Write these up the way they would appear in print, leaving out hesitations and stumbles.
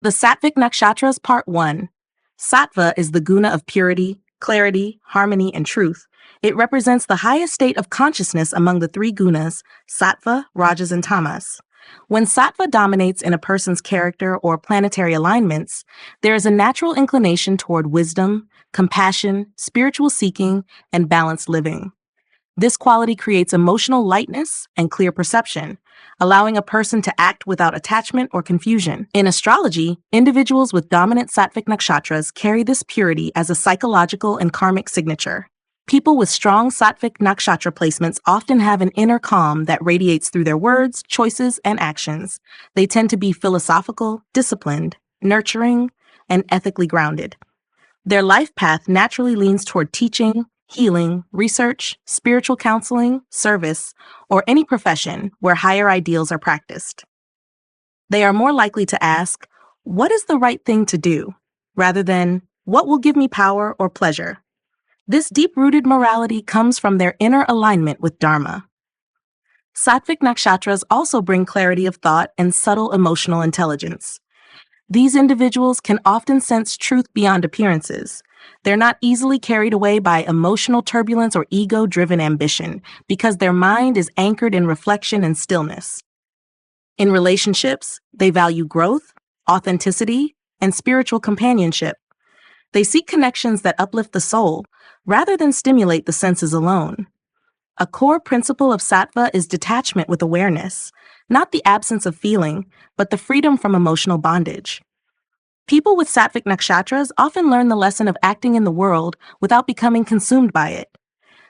The Satvic Nakshatras Part 1. Sattva is the guna of purity, clarity, harmony, and truth. It represents the highest state of consciousness among the three gunas, Sattva, Rajas, and Tamas. When Sattva dominates in a person's character or planetary alignments, there is a natural inclination toward wisdom, compassion, spiritual seeking, and balanced living. This quality creates emotional lightness and clear perception, allowing a person to act without attachment or confusion. In astrology, individuals with dominant Sattvic nakshatras carry this purity as a psychological and karmic signature. People with strong Sattvic nakshatra placements often have an inner calm that radiates through their words, choices, and actions. They tend to be philosophical, disciplined, nurturing, and ethically grounded. Their life path naturally leans toward teaching, healing, research, spiritual counseling, service, or any profession where higher ideals are practiced. They are more likely to ask, "What is the right thing to do?" rather than, "What will give me power or pleasure?" This deep-rooted morality comes from their inner alignment with Dharma. Sattvic nakshatras also bring clarity of thought and subtle emotional intelligence. These individuals can often sense truth beyond appearances. They're not easily carried away by emotional turbulence or ego-driven ambition because their mind is anchored in reflection and stillness. In relationships, they value growth, authenticity, and spiritual companionship. They seek connections that uplift the soul rather than stimulate the senses alone. A core principle of Sattva is detachment with awareness, not the absence of feeling, but the freedom from emotional bondage. People with Sattvic nakshatras often learn the lesson of acting in the world without becoming consumed by it.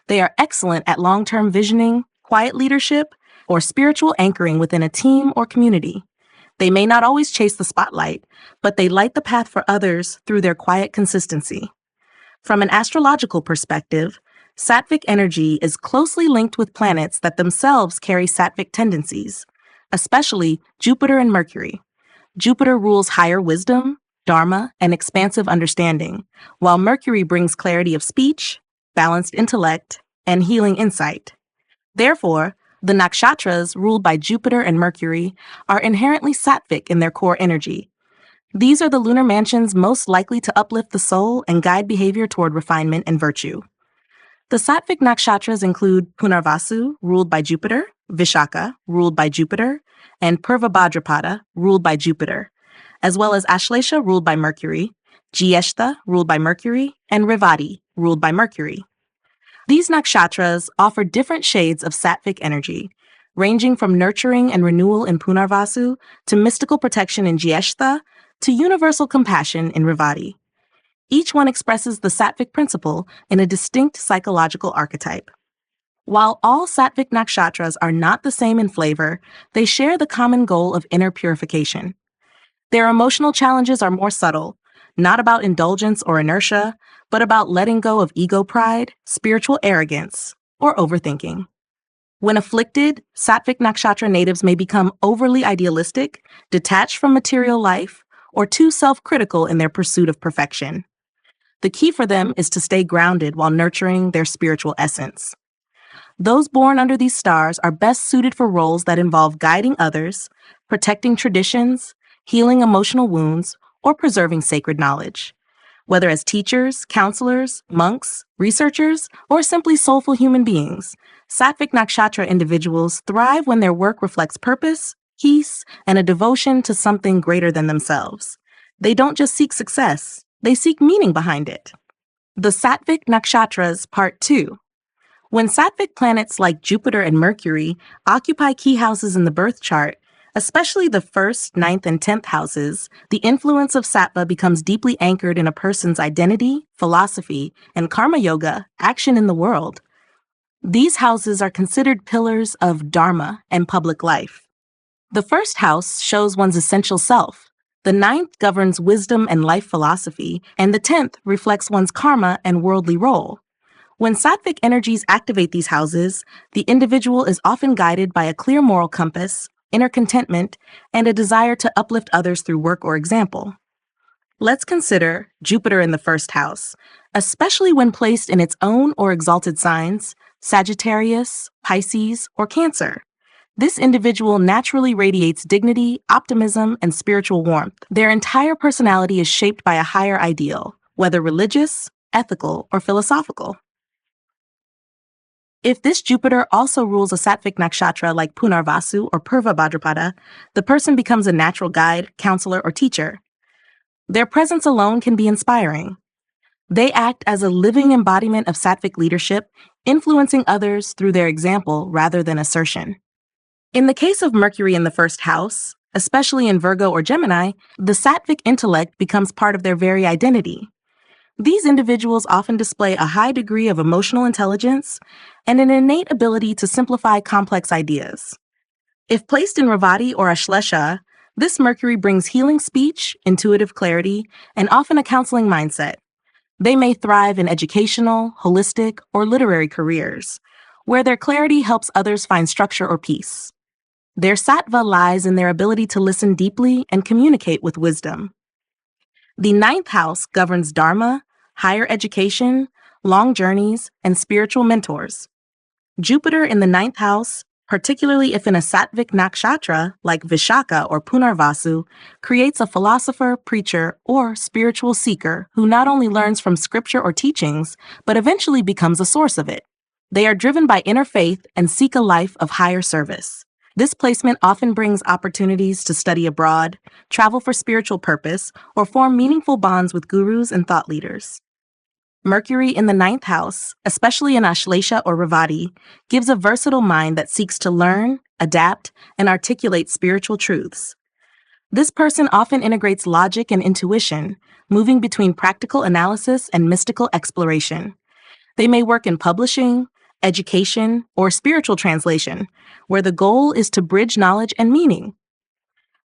They are excellent at long-term visioning, quiet leadership, or spiritual anchoring within a team or community. They may not always chase the spotlight, but they light the path for others through their quiet consistency. From an astrological perspective, Sattvic energy is closely linked with planets that themselves carry Sattvic tendencies, especially Jupiter and Mercury. Jupiter rules higher wisdom, dharma, and expansive understanding, while Mercury brings clarity of speech, balanced intellect, and healing insight. Therefore, the nakshatras ruled by Jupiter and Mercury are inherently Sattvic in their core energy. These are the lunar mansions most likely to uplift the soul and guide behavior toward refinement and virtue. The Sattvic nakshatras include Punarvasu, ruled by Jupiter, Vishakha, ruled by Jupiter, and Purva Bhadrapada, ruled by Jupiter, as well as Ashlesha, ruled by Mercury, Jyeshtha, ruled by Mercury, and Revati, ruled by Mercury. These nakshatras offer different shades of Sattvic energy, ranging from nurturing and renewal in Punarvasu to mystical protection in Jyeshtha to universal compassion in Revati. Each one expresses the Sattvic principle in a distinct psychological archetype. While all Sattvic nakshatras are not the same in flavor, they share the common goal of inner purification. Their emotional challenges are more subtle, not about indulgence or inertia, but about letting go of ego pride, spiritual arrogance, or overthinking. When afflicted, Sattvic nakshatra natives may become overly idealistic, detached from material life, or too self-critical in their pursuit of perfection. The key for them is to stay grounded while nurturing their spiritual essence. Those born under these stars are best suited for roles that involve guiding others, protecting traditions, healing emotional wounds, or preserving sacred knowledge. Whether as teachers, counselors, monks, researchers, or simply soulful human beings, Sattvic nakshatra individuals thrive when their work reflects purpose, peace, and a devotion to something greater than themselves. They don't just seek success, they seek meaning behind it. The Sattvic nakshatras Part 2. When Sattvic planets like Jupiter and Mercury occupy key houses in the birth chart, especially the 1st, 9th, and 10th houses, the influence of Sattva becomes deeply anchored in a person's identity, philosophy, and karma yoga, action in the world. These houses are considered pillars of dharma and public life. The 1st house shows one's essential self. The 9th governs wisdom and life philosophy, and the 10th reflects one's karma and worldly role. When Sattvic energies activate these houses, the individual is often guided by a clear moral compass, inner contentment, and a desire to uplift others through work or example. Let's consider Jupiter in the 1st house, especially when placed in its own or exalted signs, Sagittarius, Pisces, or Cancer. This individual naturally radiates dignity, optimism, and spiritual warmth. Their entire personality is shaped by a higher ideal, whether religious, ethical, or philosophical. If this Jupiter also rules a Satvic nakshatra like Punarvasu or Purva Bhadrapada, the person becomes a natural guide, counselor, or teacher. Their presence alone can be inspiring. They act as a living embodiment of Sattvic leadership, influencing others through their example rather than assertion. In the case of Mercury in the first house, especially in Virgo or Gemini, the Sattvic intellect becomes part of their very identity. These individuals often display a high degree of emotional intelligence and an innate ability to simplify complex ideas. If placed in Revati or Ashlesha, this Mercury brings healing speech, intuitive clarity, and often a counseling mindset. They may thrive in educational, holistic, or literary careers, where their clarity helps others find structure or peace. Their sattva lies in their ability to listen deeply and communicate with wisdom. The ninth house governs dharma, higher education, long journeys, and spiritual mentors. Jupiter in the ninth house, particularly if in a Sattvic nakshatra like Vishakha or Punarvasu, creates a philosopher, preacher, or spiritual seeker who not only learns from scripture or teachings, but eventually becomes a source of it. They are driven by inner faith and seek a life of higher service. This placement often brings opportunities to study abroad, travel for spiritual purpose, or form meaningful bonds with gurus and thought leaders. Mercury in the ninth house, especially in Ashlesha or Revati, gives a versatile mind that seeks to learn, adapt, and articulate spiritual truths. This person often integrates logic and intuition, moving between practical analysis and mystical exploration. They may work in publishing, education, or spiritual translation, where the goal is to bridge knowledge and meaning.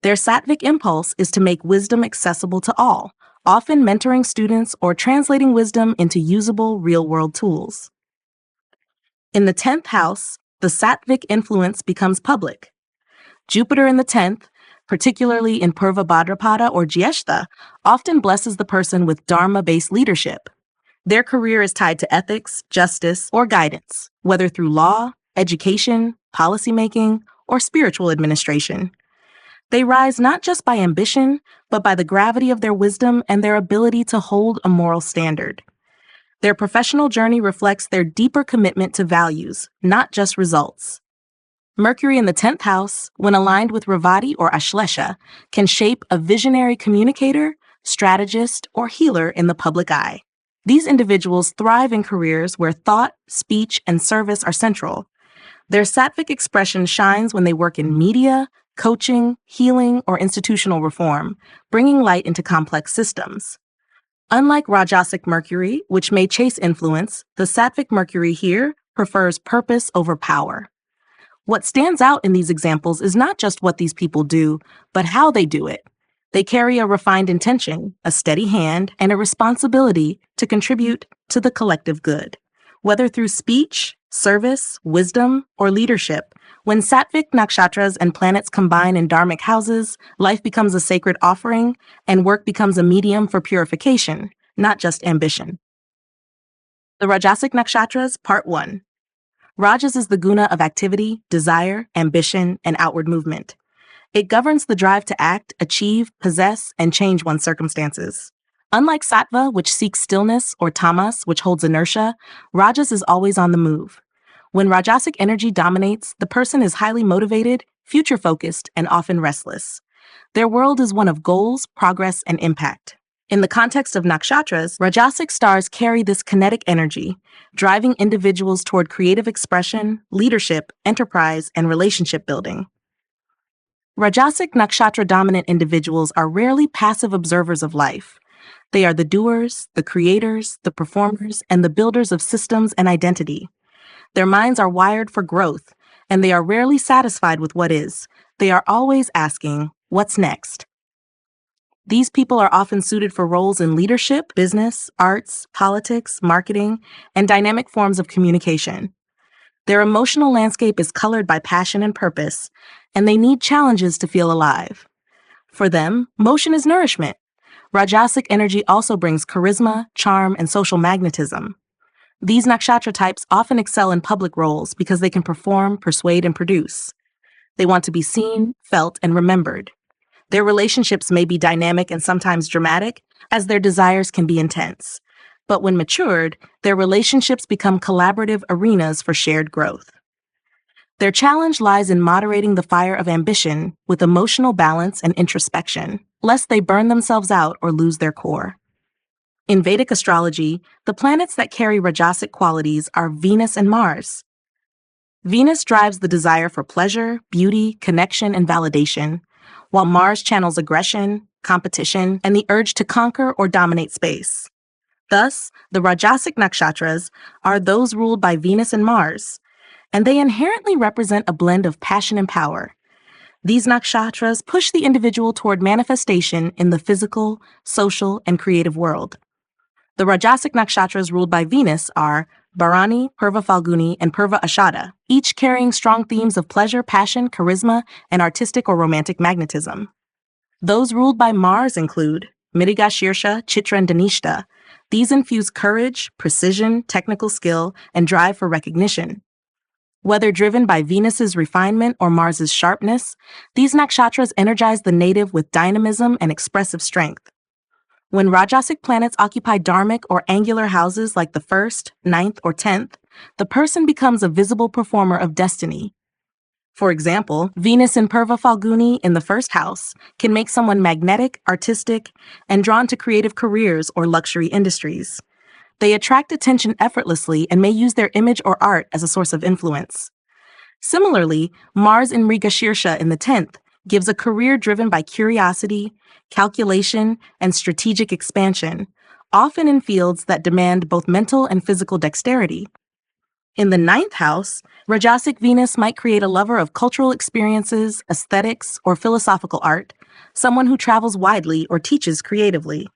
Their Sattvic impulse is to make wisdom accessible to all, often mentoring students or translating wisdom into usable real-world tools. In the 10th house, the Sattvic influence becomes public. Jupiter in the 10th, particularly in Purva Bhadrapada or Jyeshtha, often blesses the person with dharma-based leadership. Their career is tied to ethics, justice, or guidance, whether through law, education, policymaking, or spiritual administration. They rise not just by ambition, but by the gravity of their wisdom and their ability to hold a moral standard. Their professional journey reflects their deeper commitment to values, not just results. Mercury in the 10th house, when aligned with Revati or Ashlesha, can shape a visionary communicator, strategist, or healer in the public eye. These individuals thrive in careers where thought, speech, and service are central. Their Sattvic expression shines when they work in media, coaching, healing, or institutional reform, bringing light into complex systems. Unlike Rajasic Mercury, which may chase influence, the Sattvic Mercury here prefers purpose over power. What stands out in these examples is not just what these people do, but how they do it. They carry a refined intention, a steady hand, and a responsibility to contribute to the collective good. Whether through speech, service, wisdom, or leadership, when Sattvic nakshatras and planets combine in dharmic houses, life becomes a sacred offering, and work becomes a medium for purification, not just ambition. The Rajasic Nakshatras, Part 1. Rajas is the guna of activity, desire, ambition, and outward movement. It governs the drive to act, achieve, possess, and change one's circumstances. Unlike Sattva, which seeks stillness, or Tamas, which holds inertia, Rajas is always on the move. When Rajasic energy dominates, the person is highly motivated, future-focused, and often restless. Their world is one of goals, progress, and impact. In the context of nakshatras, Rajasic stars carry this kinetic energy, driving individuals toward creative expression, leadership, enterprise, and relationship building. Rajasic nakshatra-dominant individuals are rarely passive observers of life. They are the doers, the creators, the performers, and the builders of systems and identity. Their minds are wired for growth, and they are rarely satisfied with what is. They are always asking, what's next? These people are often suited for roles in leadership, business, arts, politics, marketing, and dynamic forms of communication. Their emotional landscape is colored by passion and purpose, and they need challenges to feel alive. For them, motion is nourishment. Rajasic energy also brings charisma, charm, and social magnetism. These nakshatra types often excel in public roles because they can perform, persuade, and produce. They want to be seen, felt, and remembered. Their relationships may be dynamic and sometimes dramatic, as their desires can be intense. But when matured, their relationships become collaborative arenas for shared growth. Their challenge lies in moderating the fire of ambition with emotional balance and introspection, lest they burn themselves out or lose their core. In Vedic astrology, the planets that carry Rajasic qualities are Venus and Mars. Venus drives the desire for pleasure, beauty, connection, and validation, while Mars channels aggression, competition, and the urge to conquer or dominate space. Thus, the Rajasic Nakshatras are those ruled by Venus and Mars, and they inherently represent a blend of passion and power. These nakshatras push the individual toward manifestation in the physical, social, and creative world. The Rajasic nakshatras ruled by Venus are Bharani, Purva Phalguni, and Purva Ashadha, each carrying strong themes of pleasure, passion, charisma, and artistic or romantic magnetism. Those ruled by Mars include Mrigashirksha, Chitra, and Dhanishta. These infuse courage, precision, technical skill, and drive for recognition. Whether driven by Venus's refinement or Mars's sharpness, these nakshatras energize the native with dynamism and expressive strength. When Rajasic planets occupy dharmic or angular houses like the 1st, 9th, or 10th, the person becomes a visible performer of destiny. For example, Venus in Purva Phalguni in the 1st house can make someone magnetic, artistic, and drawn to creative careers or luxury industries. They attract attention effortlessly and may use their image or art as a source of influence. Similarly, Mars in Mrigashirksha in the 10th gives a career driven by curiosity, calculation, and strategic expansion, often in fields that demand both mental and physical dexterity. In the 9th house, Rajasic Venus might create a lover of cultural experiences, aesthetics, or philosophical art, someone who travels widely or teaches creatively.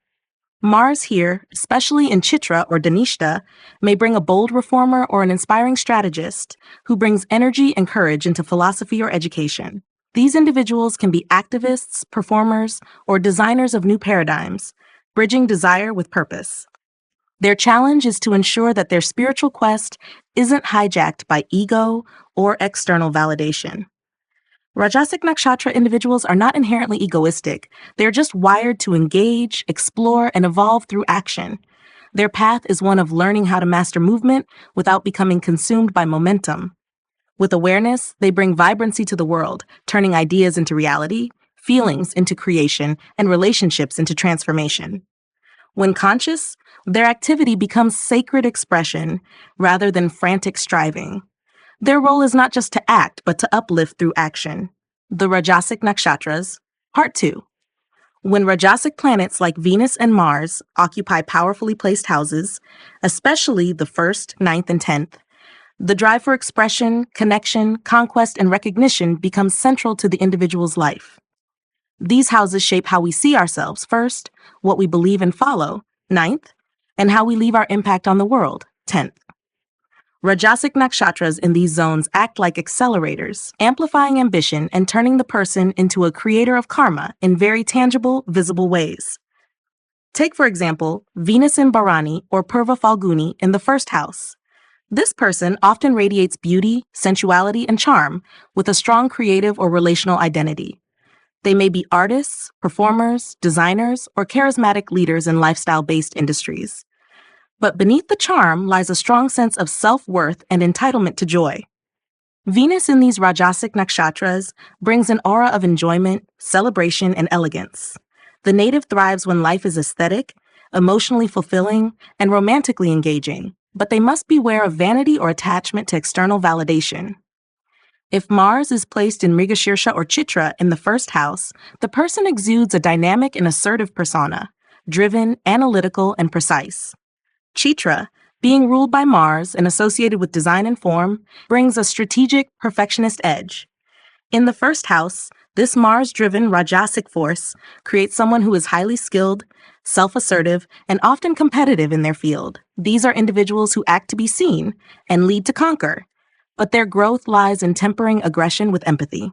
Mars here, especially in Chitra or Dhanishta, may bring a bold reformer or an inspiring strategist who brings energy and courage into philosophy or education. These individuals can be activists, performers, or designers of new paradigms, bridging desire with purpose. Their challenge is to ensure that their spiritual quest isn't hijacked by ego or external validation. Rajasic nakshatra individuals are not inherently egoistic. They're just wired to engage, explore, and evolve through action. Their path is one of learning how to master movement without becoming consumed by momentum. With awareness, they bring vibrancy to the world, turning ideas into reality, feelings into creation, and relationships into transformation. When conscious, their activity becomes sacred expression rather than frantic striving. Their role is not just to act, but to uplift through action. The Rajasic Nakshatras, Part 2. When Rajasic planets like Venus and Mars occupy powerfully placed houses, especially the 1st, 9th, and 10th, the drive for expression, connection, conquest, and recognition becomes central to the individual's life. These houses shape how we see ourselves, 1st, what we believe and follow, 9th, and how we leave our impact on the world, 10th. Rajasic nakshatras in these zones act like accelerators, amplifying ambition and turning the person into a creator of karma in very tangible, visible ways. Take, for example, Venus in Bharani or Purva Phalguni in the 1st house. This person often radiates beauty, sensuality, and charm with a strong creative or relational identity. They may be artists, performers, designers, or charismatic leaders in lifestyle-based industries. But beneath the charm lies a strong sense of self-worth and entitlement to joy. Venus in these Rajasic nakshatras brings an aura of enjoyment, celebration, and elegance. The native thrives when life is aesthetic, emotionally fulfilling, and romantically engaging, but they must beware of vanity or attachment to external validation. If Mars is placed in Mrigashirksha or Chitra in the 1st house, the person exudes a dynamic and assertive persona, driven, analytical, and precise. Chitra, being ruled by Mars and associated with design and form, brings a strategic, perfectionist edge. In the 1st house, this Mars-driven Rajasic force creates someone who is highly skilled, self-assertive, and often competitive in their field. These are individuals who act to be seen and lead to conquer, but their growth lies in tempering aggression with empathy.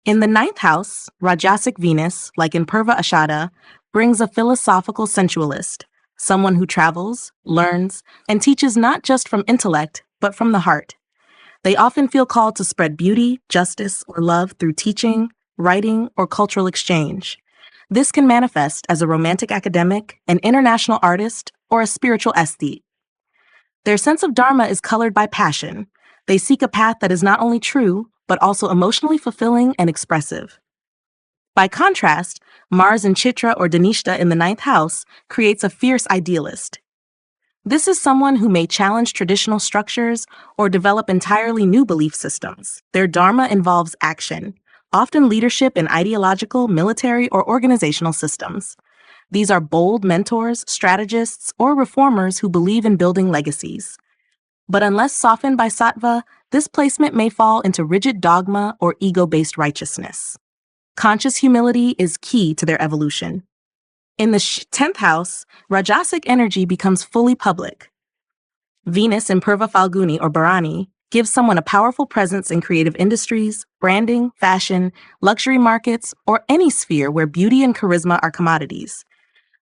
In the 9th house, Rajasic Venus, like in Purva Ashadha, brings a philosophical sensualist, someone who travels, learns, and teaches not just from intellect, but from the heart. They often feel called to spread beauty, justice, or love through teaching, writing, or cultural exchange. This can manifest as a romantic academic, an international artist, or a spiritual aesthete. Their sense of dharma is colored by passion. They seek a path that is not only true, but also emotionally fulfilling and expressive. By contrast, Mars in Chitra or Dhanishta in the ninth house creates a fierce idealist. This is someone who may challenge traditional structures or develop entirely new belief systems. Their dharma involves action, often leadership in ideological, military, or organizational systems. These are bold mentors, strategists, or reformers who believe in building legacies. But unless softened by sattva, this placement may fall into rigid dogma or ego-based righteousness. Conscious humility is key to their evolution. In the 10th house, Rajasic energy becomes fully public. Venus in Purva Phalguni or Bharani gives someone a powerful presence in creative industries, branding, fashion, luxury markets, or any sphere where beauty and charisma are commodities.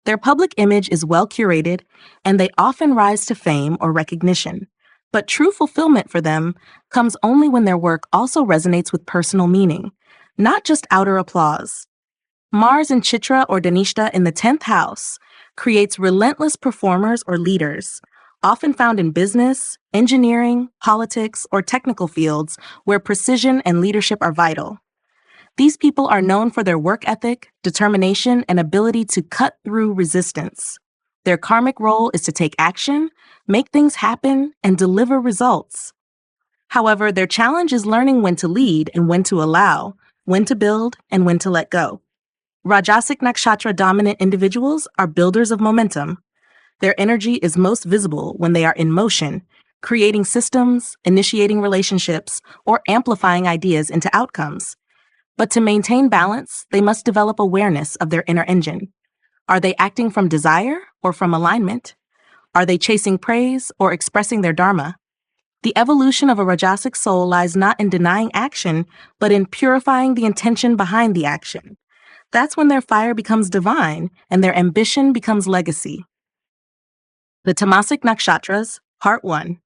Their public image is well curated, and they often rise to fame or recognition. But true fulfillment for them comes only when their work also resonates with personal meaning, not just outer applause. Mars in Chitra or Dhanishta in the 10th house creates relentless performers or leaders, often found in business, engineering, politics, or technical fields where precision and leadership are vital. These people are known for their work ethic, determination, and ability to cut through resistance. Their karmic role is to take action, make things happen, and deliver results. However, their challenge is learning when to lead and when to allow, when to build and when to let go. Rajasic Nakshatra dominant individuals are builders of momentum. Their energy is most visible when they are in motion, creating systems, initiating relationships, or amplifying ideas into outcomes. But to maintain balance, they must develop awareness of their inner engine. Are they acting from desire or from alignment? Are they chasing praise or expressing their dharma? The evolution of a Rajasic soul lies not in denying action, but in purifying the intention behind the action. That's when their fire becomes divine and their ambition becomes legacy. The Tamasic Nakshatras, Part 1.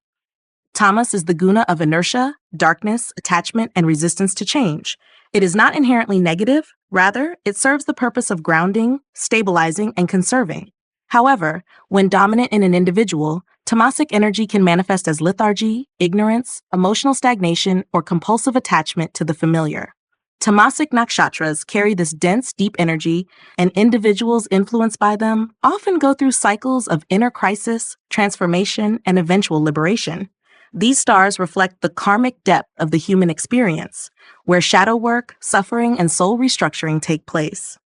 Tamas is the guna of inertia, darkness, attachment, and resistance to change. It is not inherently negative, rather, it serves the purpose of grounding, stabilizing, and conserving. However, when dominant in an individual, tamasic energy can manifest as lethargy, ignorance, emotional stagnation, or compulsive attachment to the familiar. Tamasic nakshatras carry this dense, deep energy, and individuals influenced by them often go through cycles of inner crisis, transformation, and eventual liberation. These stars reflect the karmic depth of the human experience, where shadow work, suffering, and soul restructuring take place.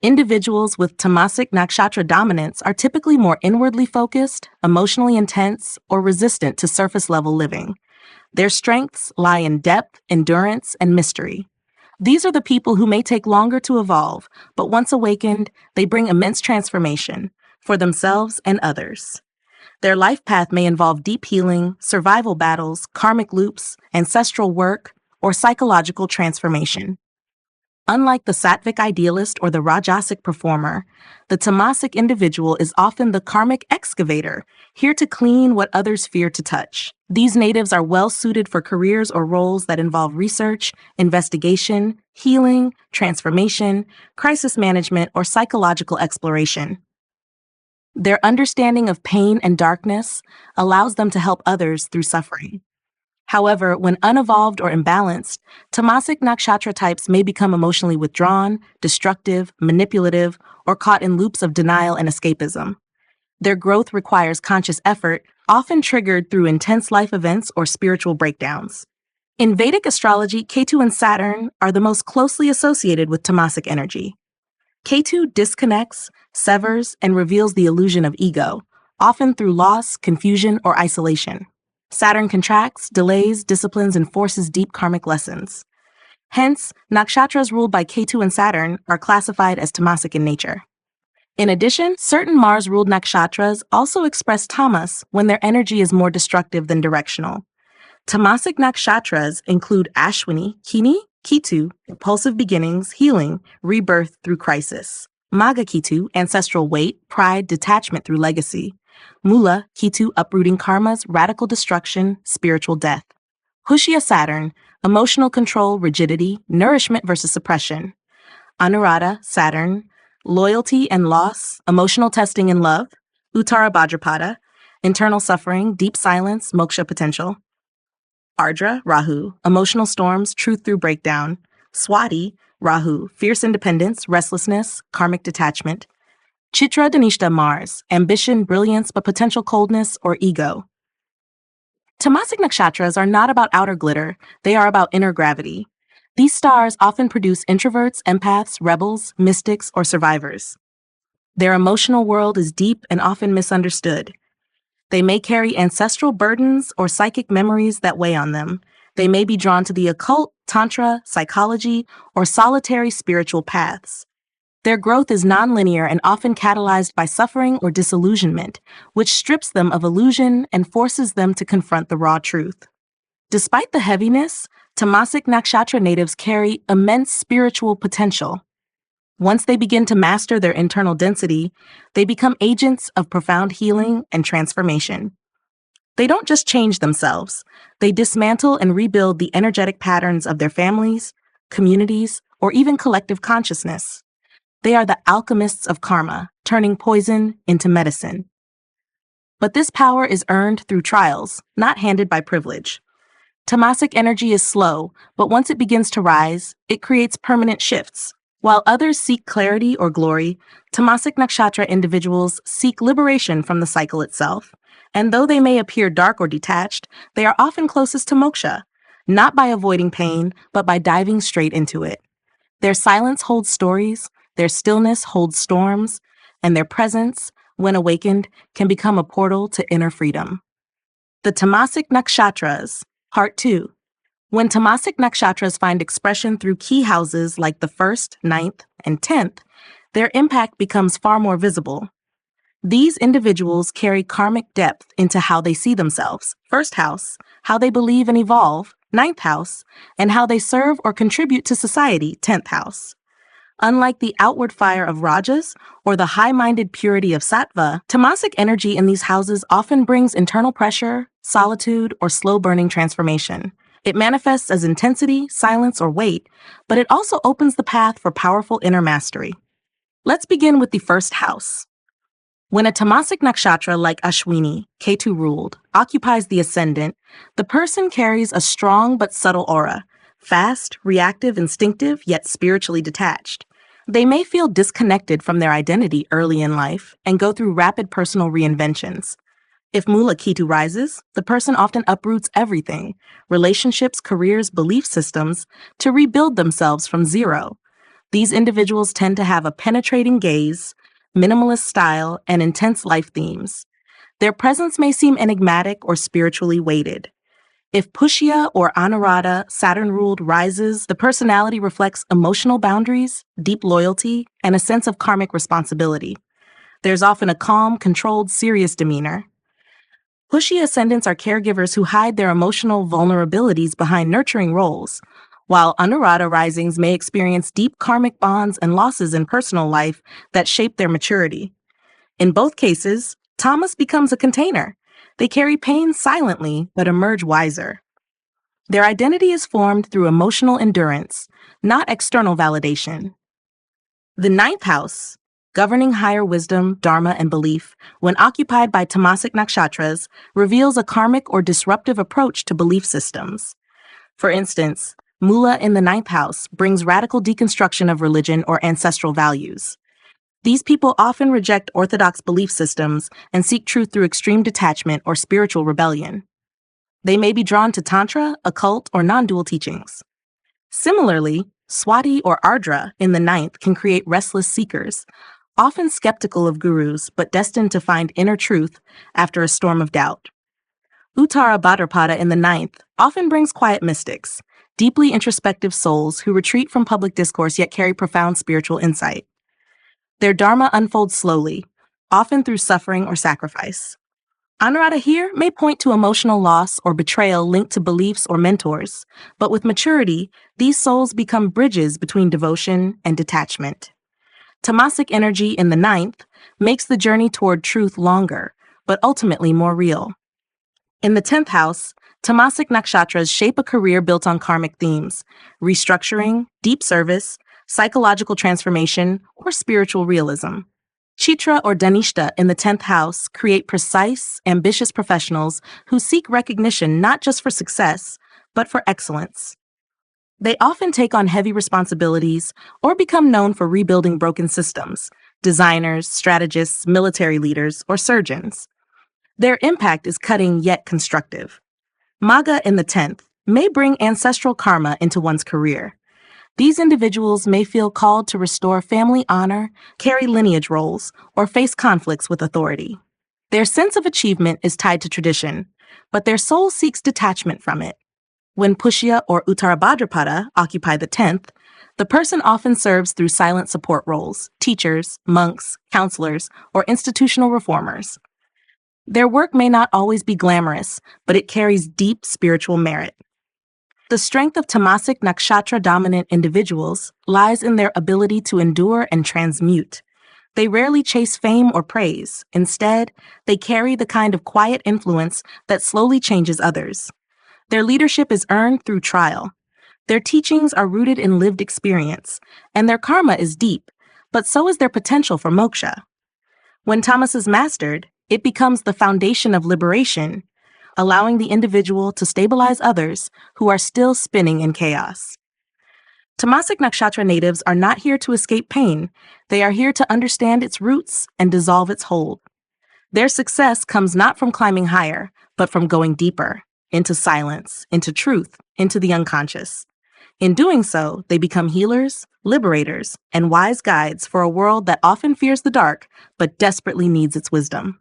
Individuals with tamasic nakshatra dominance are typically more inwardly focused, emotionally intense, or resistant to surface-level living. Their strengths lie in depth, endurance, and mystery. These are the people who may take longer to evolve, but once awakened, they bring immense transformation for themselves and others. Their life path may involve deep healing, survival battles, karmic loops, ancestral work, or psychological transformation. Unlike the Sattvic idealist or the Rajasic performer, the Tamasic individual is often the karmic excavator, here to clean what others fear to touch. These natives are well suited for careers or roles that involve research, investigation, healing, transformation, crisis management, or psychological exploration. Their understanding of pain and darkness allows them to help others through suffering. However, when unevolved or imbalanced, tamasic nakshatra types may become emotionally withdrawn, destructive, manipulative, or caught in loops of denial and escapism. Their growth requires conscious effort, often triggered through intense life events or spiritual breakdowns. In Vedic astrology, Ketu and Saturn are the most closely associated with tamasic energy. Ketu disconnects, severs, and reveals the illusion of ego, often through loss, confusion, or isolation. Saturn contracts, delays, disciplines, and forces deep karmic lessons. Hence, nakshatras ruled by Ketu and Saturn are classified as tamasic in nature. In addition, certain Mars-ruled nakshatras also express tamas when their energy is more destructive than directional. Tamasic nakshatras include Ashwini, Kini, Ketu, impulsive beginnings, healing, rebirth through crisis. Magha Ketu, ancestral weight, pride, detachment through legacy. Mula, Ketu, uprooting karmas, radical destruction, spiritual death. Pushya Saturn, emotional control, rigidity, nourishment versus suppression. Anuradha Saturn, loyalty and loss, emotional testing and love. Uttara Bhadrapada, internal suffering, deep silence, moksha potential. Ardra Rahu, emotional storms, truth through breakdown. Swati Rahu, fierce independence, restlessness, karmic detachment. Chitra Dhanishta Mars, ambition, brilliance, but potential coldness or ego. Tamasic nakshatras are not about outer glitter, they are about inner gravity. These stars often produce introverts, empaths, rebels, mystics, or survivors. Their emotional world is deep and often misunderstood. They may carry ancestral burdens or psychic memories that weigh on them. They may be drawn to the occult, tantra, psychology, or solitary spiritual paths. Their growth is nonlinear and often catalyzed by suffering or disillusionment, which strips them of illusion and forces them to confront the raw truth. Despite the heaviness, Tamasic nakshatra natives carry immense spiritual potential. Once they begin to master their internal density, they become agents of profound healing and transformation. They don't just change themselves, they dismantle and rebuild the energetic patterns of their families, communities, or even collective consciousness. They are the alchemists of karma, turning poison into medicine. But this power is earned through trials, not handed by privilege. Tamasic energy is slow, but once it begins to rise, it creates permanent shifts. While others seek clarity or glory, Tamasic nakshatra individuals seek liberation from the cycle itself. And though they may appear dark or detached, they are often closest to moksha, not by avoiding pain, but by diving straight into it. Their silence holds stories, their stillness holds storms, and their presence, when awakened, can become a portal to inner freedom. The Tamasic Nakshatras, Part 2. When Tamasic Nakshatras find expression through key houses like the 1st, 9th, and 10th, their impact becomes far more visible. These individuals carry karmic depth into how they see themselves, 1st house, how they believe and evolve, 9th house, and how they serve or contribute to society, 10th house. Unlike the outward fire of Rajas or the high-minded purity of Sattva, Tamasic energy in these houses often brings internal pressure, solitude, or slow-burning transformation. It manifests as intensity, silence, or weight, but it also opens the path for powerful inner mastery. Let's begin with the 1st house. When a Tamasic nakshatra like Ashwini, Ketu-ruled, occupies the ascendant, the person carries a strong but subtle aura, fast, reactive, instinctive, yet spiritually detached. They may feel disconnected from their identity early in life and go through rapid personal reinventions. If Mula Ketu rises, the person often uproots everything, relationships, careers, belief systems, to rebuild themselves from zero. These individuals tend to have a penetrating gaze, minimalist style, and intense life themes. Their presence may seem enigmatic or spiritually weighted. If Pushya or Anuradha, Saturn-ruled, rises, the personality reflects emotional boundaries, deep loyalty, and a sense of karmic responsibility. There's often a calm, controlled, serious demeanor. Pushya ascendants are caregivers who hide their emotional vulnerabilities behind nurturing roles, while Anuradha risings may experience deep karmic bonds and losses in personal life that shape their maturity. In both cases, Tamas becomes a container. They carry pain silently, but emerge wiser. Their identity is formed through emotional endurance, not external validation. The 9th house, governing higher wisdom, dharma, and belief, when occupied by Tamasic nakshatras, reveals a karmic or disruptive approach to belief systems. For instance, Mula in the 9th house brings radical deconstruction of religion or ancestral values. These people often reject orthodox belief systems and seek truth through extreme detachment or spiritual rebellion. They may be drawn to tantra, occult, or non-dual teachings. Similarly, Swati or Ardra in the 9th can create restless seekers, often skeptical of gurus but destined to find inner truth after a storm of doubt. Uttara Bhadrapada in the 9th often brings quiet mystics, deeply introspective souls who retreat from public discourse yet carry profound spiritual insight. Their dharma unfolds slowly, often through suffering or sacrifice. Anuradha here may point to emotional loss or betrayal linked to beliefs or mentors, but with maturity, these souls become bridges between devotion and detachment. Tamasic energy in the 9th makes the journey toward truth longer, but ultimately more real. In the 10th house, Tamasic nakshatras shape a career built on karmic themes: restructuring, deep service, psychological transformation, or spiritual realism. Chitra or Dhanishta in the 10th house create precise, ambitious professionals who seek recognition not just for success, but for excellence. They often take on heavy responsibilities or become known for rebuilding broken systems: designers, strategists, military leaders, or surgeons. Their impact is cutting yet constructive. Maga in the 10th may bring ancestral karma into one's career. These individuals may feel called to restore family honor, carry lineage roles, or face conflicts with authority. Their sense of achievement is tied to tradition, but their soul seeks detachment from it. When Pushya or Purva Bhadrapada occupy the 10th, the person often serves through silent support roles: teachers, monks, counselors, or institutional reformers. Their work may not always be glamorous, but it carries deep spiritual merit. The strength of Tamasic nakshatra-dominant individuals lies in their ability to endure and transmute. They rarely chase fame or praise. Instead, they carry the kind of quiet influence that slowly changes others. Their leadership is earned through trial. Their teachings are rooted in lived experience, and their karma is deep, but so is their potential for moksha. When tamas is mastered, it becomes the foundation of liberation, allowing the individual to stabilize others who are still spinning in chaos. Tamasic nakshatra natives are not here to escape pain. They are here to understand its roots and dissolve its hold. Their success comes not from climbing higher, but from going deeper, into silence, into truth, into the unconscious. In doing so, they become healers, liberators, and wise guides for a world that often fears the dark, but desperately needs its wisdom.